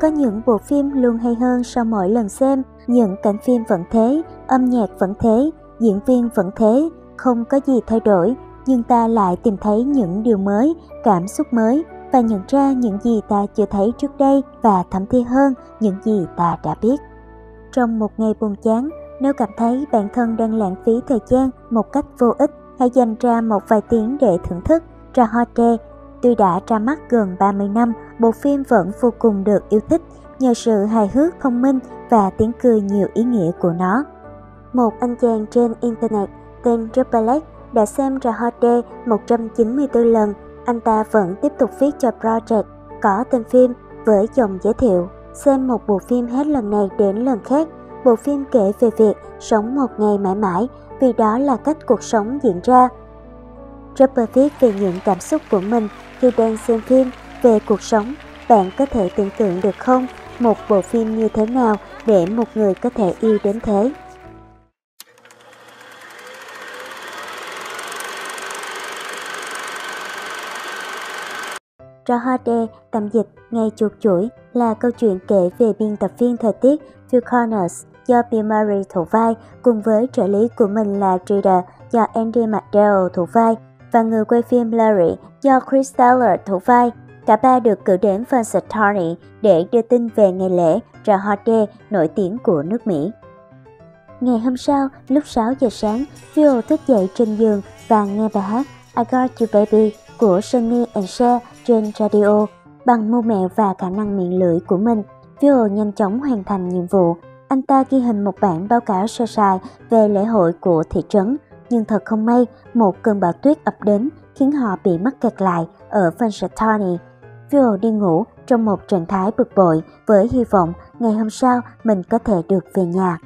Có những bộ phim luôn hay hơn sau mỗi lần xem, những cảnh phim vẫn thế, âm nhạc vẫn thế, diễn viên vẫn thế, không có gì thay đổi, nhưng ta lại tìm thấy những điều mới, cảm xúc mới và nhận ra những gì ta chưa thấy trước đây và thấm thía hơn những gì ta đã biết. Trong một ngày buồn chán, nếu cảm thấy bản thân đang lãng phí thời gian một cách vô ích, hãy dành ra một vài tiếng để thưởng thức Jahode. Tuy đã ra mắt gần 30 năm, bộ phim vẫn vô cùng được yêu thích nhờ sự hài hước thông minh và tiếng cười nhiều ý nghĩa của nó. Một anh chàng trên Internet tên Rupert đã xem Jahode 194 lần. Anh ta vẫn tiếp tục viết cho project có tên phim với dòng giới thiệu: xem một bộ phim hết lần này đến lần khác. Bộ phim kể về việc sống một ngày mãi mãi, vì đó là cách cuộc sống diễn ra. Rupert viết về những cảm xúc của mình khi đang xem phim về cuộc sống. Bạn có thể tưởng tượng được không, một bộ phim như thế nào để một người có thể yêu đến thế? Jahode, tạm dịch Ngày chuột chuỗi, là câu chuyện kể về biên tập viên thời tiết Phil Connors do Bill Murray thủ vai, cùng với trợ lý của mình là Drida do Andy McDowell thủ vai và người quay phim Larry do Chris Taylor thủ vai. Cả ba được cử đến Punxsutawney để đưa tin về ngày lễ Jahode nổi tiếng của nước Mỹ. Ngày hôm sau, lúc 6 giờ sáng, Phil thức dậy trên giường và nghe bài hát I Got You Baby của Sonny and Cher trên radio. Bằng mưu mẹo và khả năng miệng lưỡi của mình, Phil nhanh chóng hoàn thành nhiệm vụ. Anh ta ghi hình một bản báo cáo sơ sài về lễ hội của thị trấn, nhưng thật không may, một cơn bão tuyết ập đến khiến họ bị mắc kẹt lại ở Punxsutawney. Phil đi ngủ trong một trạng thái bực bội với hy vọng ngày hôm sau mình có thể được về nhà.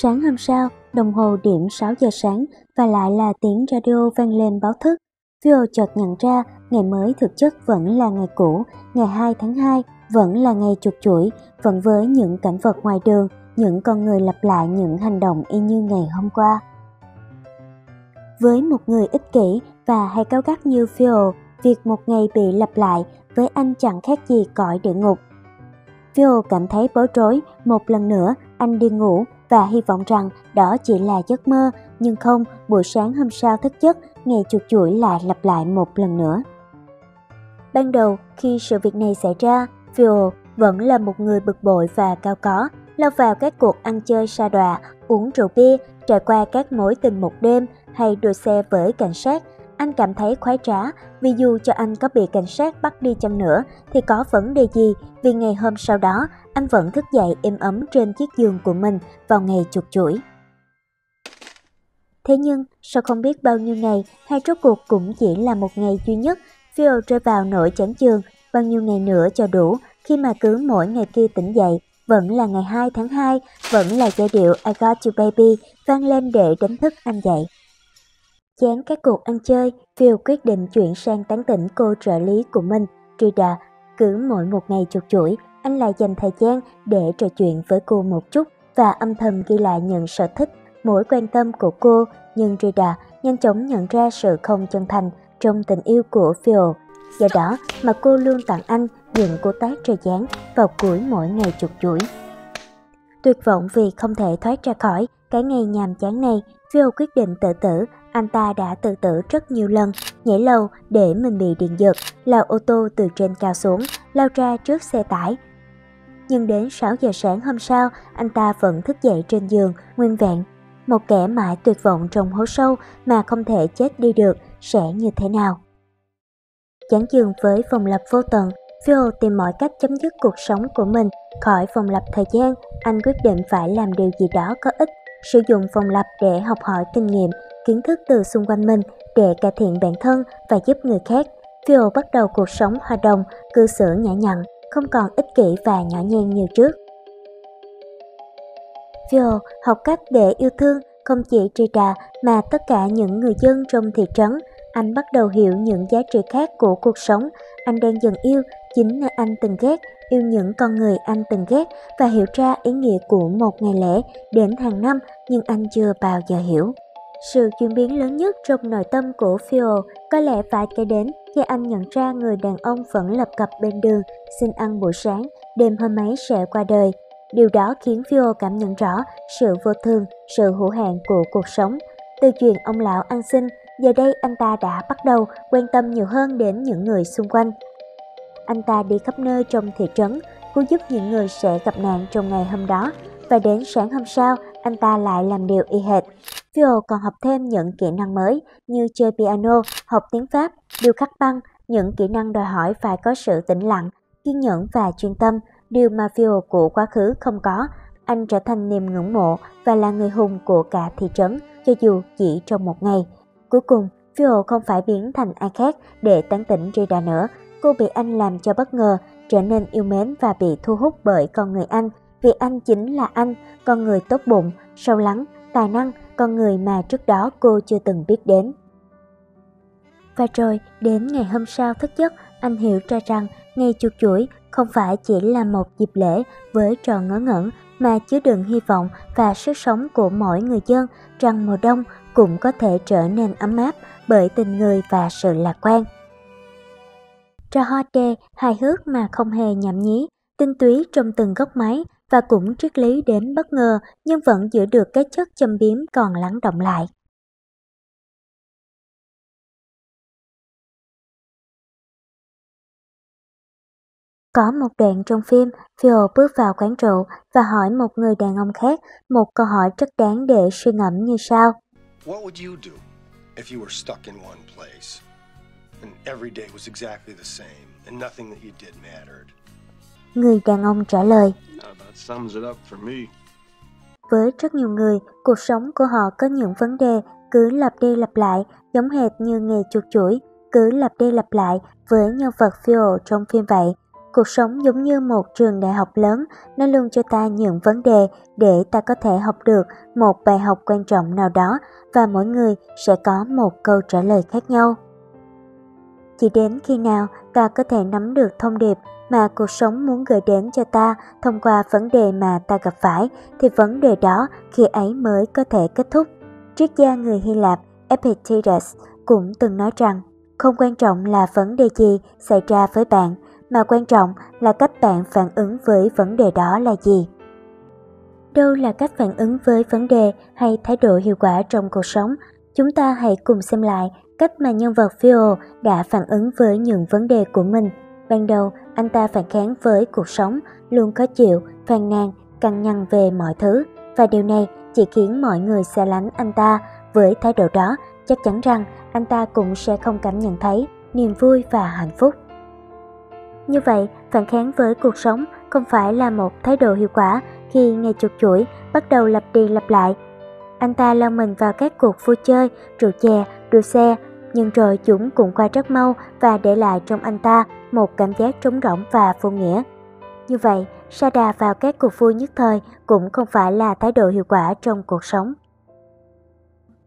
Sáng hôm sau, đồng hồ điểm 6 giờ sáng và lại là tiếng radio vang lên báo thức. Phil chợt nhận ra ngày mới thực chất vẫn là ngày cũ, ngày 2 tháng 2 vẫn là ngày chuột chuỗi, vẫn với những cảnh vật ngoài đường, những con người lặp lại những hành động y như ngày hôm qua. Với một người ích kỷ và hay cáu gắt như Phil, việc một ngày bị lặp lại với anh chẳng khác gì cõi địa ngục. Phil cảm thấy bối rối. Một lần nữa anh đi ngủ và hy vọng rằng đó chỉ là giấc mơ, nhưng không, buổi sáng hôm sau thức giấc, ngày chuột chuỗi lại lặp lại một lần nữa. Ban đầu, khi sự việc này xảy ra, Phil vẫn là một người bực bội và cao có, lao vào các cuộc ăn chơi sa đọa, uống rượu bia, trải qua các mối tình một đêm hay đua xe với cảnh sát. Anh cảm thấy khoái trá, vì dù cho anh có bị cảnh sát bắt đi chăng nữa thì có vấn đề gì, vì ngày hôm sau đó anh vẫn thức dậy êm ấm trên chiếc giường của mình vào ngày chuột chuỗi. Thế nhưng, sau không biết bao nhiêu ngày, hay rốt cuộc cũng chỉ là một ngày duy nhất, Phil rơi vào nỗi chán chường. Bao nhiêu ngày nữa cho đủ, khi mà cứ mỗi ngày kia tỉnh dậy, vẫn là ngày 2 tháng 2, vẫn là giai điệu I Got You Baby vang lên để đánh thức anh dậy. Chán các cuộc ăn chơi, Phil quyết định chuyển sang tán tỉnh cô trợ lý của mình, Drida. Cứ mỗi một ngày chuột chuỗi, anh lại dành thời gian để trò chuyện với cô một chút và âm thầm ghi lại những sở thích, mối quan tâm của cô. Nhưng Drida nhanh chóng nhận ra sự không chân thành trong tình yêu của Phil. Do đó mà cô luôn tặng anh những cô tác trời dáng vào cuối mỗi ngày chuột chuỗi. Tuyệt vọng vì không thể thoát ra khỏi cái ngày nhàm chán này, Phil quyết định tự tử. Anh ta đã tự tử rất nhiều lần, nhảy lầu để mình bị điện giật, lao ô tô từ trên cao xuống, lao ra trước xe tải. Nhưng đến 6 giờ sáng hôm sau, anh ta vẫn thức dậy trên giường, nguyên vẹn. Một kẻ mãi tuyệt vọng trong hố sâu mà không thể chết đi được sẽ như thế nào? Chán chường với vòng lặp vô tận, Phil tìm mọi cách chấm dứt cuộc sống của mình khỏi vòng lặp thời gian. Anh quyết định phải làm điều gì đó có ích, sử dụng vòng lặp để học hỏi kinh nghiệm, kiến thức từ xung quanh mình để cải thiện bản thân và giúp người khác. Phil bắt đầu cuộc sống hòa đồng, cư xử nhã nhặn, không còn ích kỷ và nhỏ nhen như trước. Phil học cách để yêu thương không chỉ Drida mà tất cả những người dân trong thị trấn. Anh bắt đầu hiểu những giá trị khác của cuộc sống. Anh đang dần yêu chính nơi anh từng ghét, yêu những con người anh từng ghét và hiểu ra ý nghĩa của một ngày lễ đến hàng năm nhưng anh chưa bao giờ hiểu. Sự chuyển biến lớn nhất trong nội tâm của Phil có lẽ phải kể đến khi anh nhận ra người đàn ông vẫn lập cập bên đường xin ăn buổi sáng đêm hôm ấy sẽ qua đời. Điều đó khiến Phil cảm nhận rõ sự vô thường, sự hữu hạn của cuộc sống. Từ chuyện ông lão ăn xin, giờ đây anh ta đã bắt đầu quan tâm nhiều hơn đến những người xung quanh. Anh ta đi khắp nơi trong thị trấn, cứu giúp những người sẽ gặp nạn trong ngày hôm đó, và đến sáng hôm sau, anh ta lại làm điều y hệt. Phil còn học thêm những kỹ năng mới như chơi piano, học tiếng Pháp, điêu khắc băng, những kỹ năng đòi hỏi phải có sự tĩnh lặng, kiên nhẫn và chuyên tâm, điều mà Phil của quá khứ không có. Anh trở thành niềm ngưỡng mộ và là người hùng của cả thị trấn, cho dù chỉ trong một ngày. Cuối cùng, Phil không phải biến thành ai khác để tán tỉnh Rita nữa. Cô bị anh làm cho bất ngờ, trở nên yêu mến và bị thu hút bởi con người anh, vì anh chính là anh, con người tốt bụng, sâu lắng, tài năng, con người mà trước đó cô chưa từng biết đến. Và rồi, đến ngày hôm sau thức giấc, anh hiểu ra rằng ngày chuột chuỗi không phải chỉ là một dịp lễ với trò ngớ ngẩn, mà chứa đựng hy vọng và sức sống của mỗi người dân, rằng mùa đông cũng có thể trở nên ấm áp bởi tình người và sự lạc quan. Trò hoa đê hài hước mà không hề nhảm nhí, tinh túy trong từng góc máy và cũng triết lý đến bất ngờ, nhưng vẫn giữ được cái chất châm biếm còn lắng động lại. Có một đoạn trong phim, Phil bước vào quán rượu và hỏi một người đàn ông khác một câu hỏi rất đáng để suy ngẫm như sau. What would you do if you were stuck in one place and every day was exactly the same and nothing that you did mattered? Người đàn ông trả lời, That sums it up for me. với rất nhiều người, cuộc sống của họ có những vấn đề cứ lặp đi lặp lại, giống hệt như nghề chuột chuỗi, cứ lặp đi lặp lại với nhân vật Phil trong phim vậy. Cuộc sống giống như một trường đại học lớn, nó luôn cho ta những vấn đề để ta có thể học được một bài học quan trọng nào đó, và mỗi người sẽ có một câu trả lời khác nhau. Chỉ đến khi nào ta có thể nắm được thông điệp mà cuộc sống muốn gửi đến cho ta thông qua vấn đề mà ta gặp phải, thì vấn đề đó khi ấy mới có thể kết thúc. Triết gia người Hy Lạp Epictetus cũng từng nói rằng, không quan trọng là vấn đề gì xảy ra với bạn, mà quan trọng là cách bạn phản ứng với vấn đề đó là gì. Đâu là cách phản ứng với vấn đề hay thái độ hiệu quả trong cuộc sống? Chúng ta hãy cùng xem lại cách mà nhân vật Phil đã phản ứng với những vấn đề của mình. Ban đầu, anh ta phản kháng với cuộc sống, luôn khó chịu, phàn nàn, cằn nhằn về mọi thứ, và điều này chỉ khiến mọi người xa lánh anh ta. Với thái độ đó, chắc chắn rằng anh ta cũng sẽ không cảm nhận thấy niềm vui và hạnh phúc. Như vậy, phản kháng với cuộc sống không phải là một thái độ hiệu quả khi ngày chuột chuỗi bắt đầu lặp đi lặp lại. Anh ta lao mình vào các cuộc vui chơi, rượu chè, đua xe, nhưng rồi chúng cũng qua rất mau và để lại trong anh ta một cảm giác trống rỗng và vô nghĩa. Như vậy, sa đà vào các cuộc vui nhất thời cũng không phải là thái độ hiệu quả trong cuộc sống.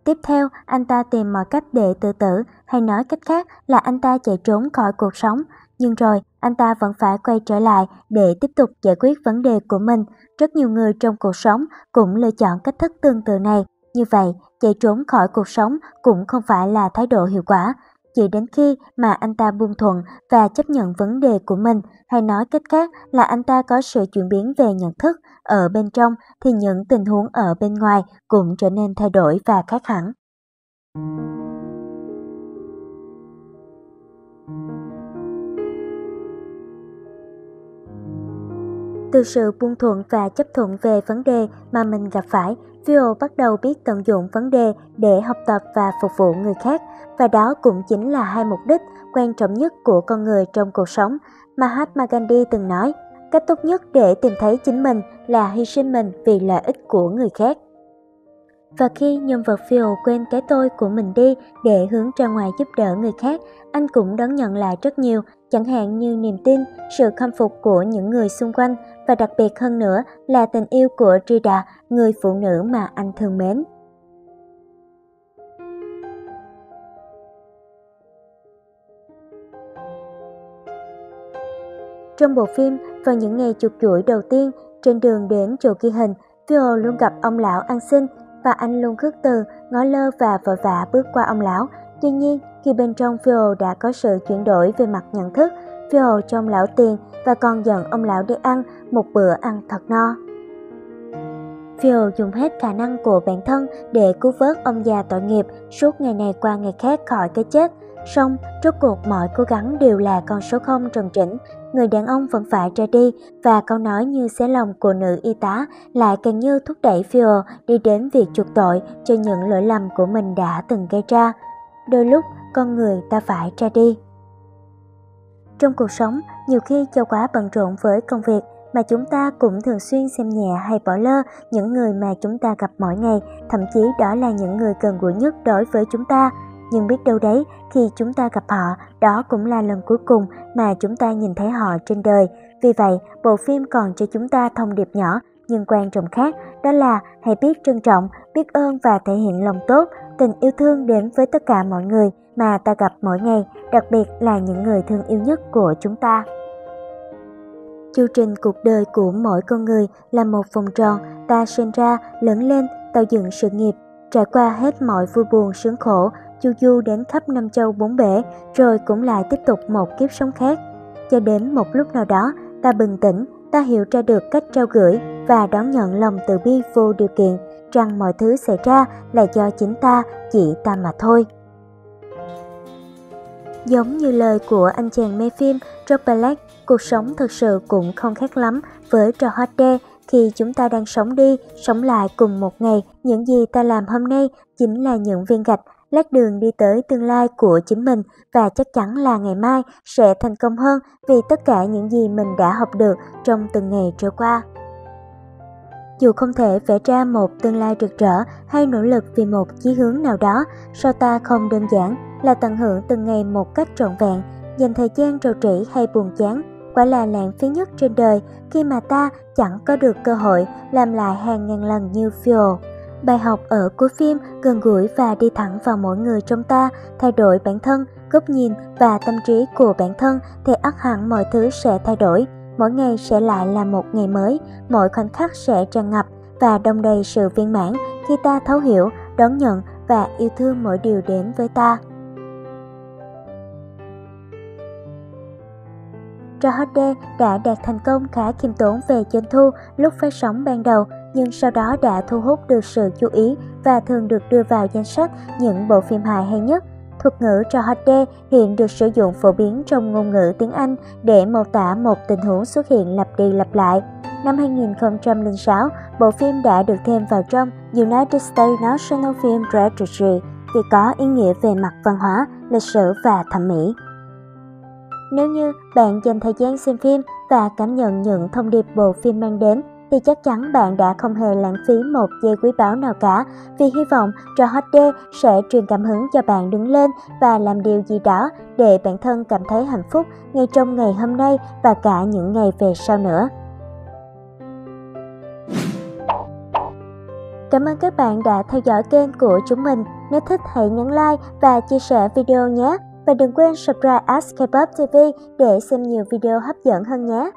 Tiếp theo, anh ta tìm mọi cách để tự tử, hay nói cách khác là anh ta chạy trốn khỏi cuộc sống. Nhưng rồi, anh ta vẫn phải quay trở lại để tiếp tục giải quyết vấn đề của mình. Rất nhiều người trong cuộc sống cũng lựa chọn cách thức tương tự này. Như vậy, chạy trốn khỏi cuộc sống cũng không phải là thái độ hiệu quả. Chỉ đến khi mà anh ta buông thuận và chấp nhận vấn đề của mình, hay nói cách khác là anh ta có sự chuyển biến về nhận thức ở bên trong, thì những tình huống ở bên ngoài cũng trở nên thay đổi và khác hẳn. Từ sự buông thuận và chấp thuận về vấn đề mà mình gặp phải, Phil bắt đầu biết tận dụng vấn đề để học tập và phục vụ người khác, và đó cũng chính là hai mục đích quan trọng nhất của con người trong cuộc sống. Mahatma Gandhi từng nói, cách tốt nhất để tìm thấy chính mình là hy sinh mình vì lợi ích của người khác. Và khi nhân vật Phil quên cái tôi của mình đi để hướng ra ngoài giúp đỡ người khác, anh cũng đón nhận lại rất nhiều, chẳng hạn như niềm tin, sự khâm phục của những người xung quanh, và đặc biệt hơn nữa là tình yêu của Rita, người phụ nữ mà anh thương mến. Trong bộ phim, vào những ngày chuột chuỗi đầu tiên, trên đường đến chỗ ghi hình, Phil luôn gặp ông lão ăn xin, và anh luôn khước từ, ngó lơ và vội vã bước qua ông lão Tuy nhiên, khi bên trong Phil đã có sự chuyển đổi về mặt nhận thức, Phil trông lão tiền và còn dẫn ông lão đi ăn một bữa ăn thật no. Phil dùng hết khả năng của bản thân để cứu vớt ông già tội nghiệp suốt ngày này qua ngày khác khỏi cái chết. Song, rốt cuộc mọi cố gắng đều là con số 0 tròn trĩnh. Người đàn ông vẫn phải ra đi và câu nói như xé lòng của nữ y tá lại càng như thúc đẩy Phil đi đến việc chuộc tội cho những lỗi lầm của mình đã từng gây ra. Đôi lúc, con người ta phải ra đi. Trong cuộc sống, nhiều khi do quá bận rộn với công việc mà chúng ta cũng thường xuyên xem nhẹ hay bỏ lơ những người mà chúng ta gặp mỗi ngày, thậm chí đó là những người gần gũi nhất đối với chúng ta. Nhưng biết đâu đấy, khi chúng ta gặp họ, đó cũng là lần cuối cùng mà chúng ta nhìn thấy họ trên đời. Vì vậy, bộ phim còn cho chúng ta thông điệp nhỏ nhưng quan trọng khác, đó là hãy biết trân trọng, biết ơn và thể hiện lòng tốt, tình yêu thương đến với tất cả mọi người mà ta gặp mỗi ngày, đặc biệt là những người thương yêu nhất của chúng ta. Chu trình cuộc đời của mỗi con người là một vòng tròn, ta sinh ra, lớn lên, tạo dựng sự nghiệp, trải qua hết mọi vui buồn sướng khổ, chu du đến khắp năm châu bốn bể, rồi cũng lại tiếp tục một kiếp sống khác. Cho đến một lúc nào đó, ta bừng tỉnh, ta hiểu ra được cách trao gửi và đón nhận lòng từ bi vô điều kiện, rằng mọi thứ xảy ra là do chính ta, chỉ ta mà thôi. Giống như lời của anh chàng mê phim Robert Blake, cuộc sống thực sự cũng không khác lắm với trò hot đe. Khi chúng ta đang sống đi, sống lại cùng một ngày, những gì ta làm hôm nay chính là những viên gạch lát đường đi tới tương lai của chính mình, và chắc chắn là ngày mai sẽ thành công hơn vì tất cả những gì mình đã học được trong từng ngày trôi qua. Dù không thể vẽ ra một tương lai rực rỡ hay nỗ lực vì một chí hướng nào đó, sao ta không đơn giản là tận hưởng từng ngày một cách trọn vẹn, dành thời gian rầu rĩ hay buồn chán, quả là lãng phí nhất trên đời khi mà ta chẳng có được cơ hội làm lại hàng ngàn lần như Phil. Bài học ở cuối phim gần gũi và đi thẳng vào mỗi người trong ta, thay đổi bản thân, góc nhìn và tâm trí của bản thân thì ắt hẳn mọi thứ sẽ thay đổi. Mỗi ngày sẽ lại là một ngày mới, mỗi khoảnh khắc sẽ tràn ngập và đong đầy sự viên mãn khi ta thấu hiểu, đón nhận và yêu thương mỗi điều đến với ta. Trò hot đe đã đạt thành công khá khiêm tốn về doanh thu lúc phát sóng ban đầu, nhưng sau đó đã thu hút được sự chú ý và thường được đưa vào danh sách những bộ phim hài hay nhất. Thuật ngữ trò hot đe hiện được sử dụng phổ biến trong ngôn ngữ tiếng Anh để mô tả một tình huống xuất hiện lặp đi lặp lại. Năm 2006, bộ phim đã được thêm vào trong United States National Film Registry vì có ý nghĩa về mặt văn hóa, lịch sử và thẩm mỹ. Nếu như bạn dành thời gian xem phim và cảm nhận những thông điệp bộ phim mang đến, thì chắc chắn bạn đã không hề lãng phí một giây quý báu nào cả, vì hy vọng trò hot đe sẽ truyền cảm hứng cho bạn đứng lên và làm điều gì đó để bản thân cảm thấy hạnh phúc ngay trong ngày hôm nay và cả những ngày về sau nữa. Cảm ơn các bạn đã theo dõi kênh của chúng mình. Nếu thích hãy nhấn like và chia sẻ video nhé. Và đừng quên subscribe Ask K-pop TV để xem nhiều video hấp dẫn hơn nhé.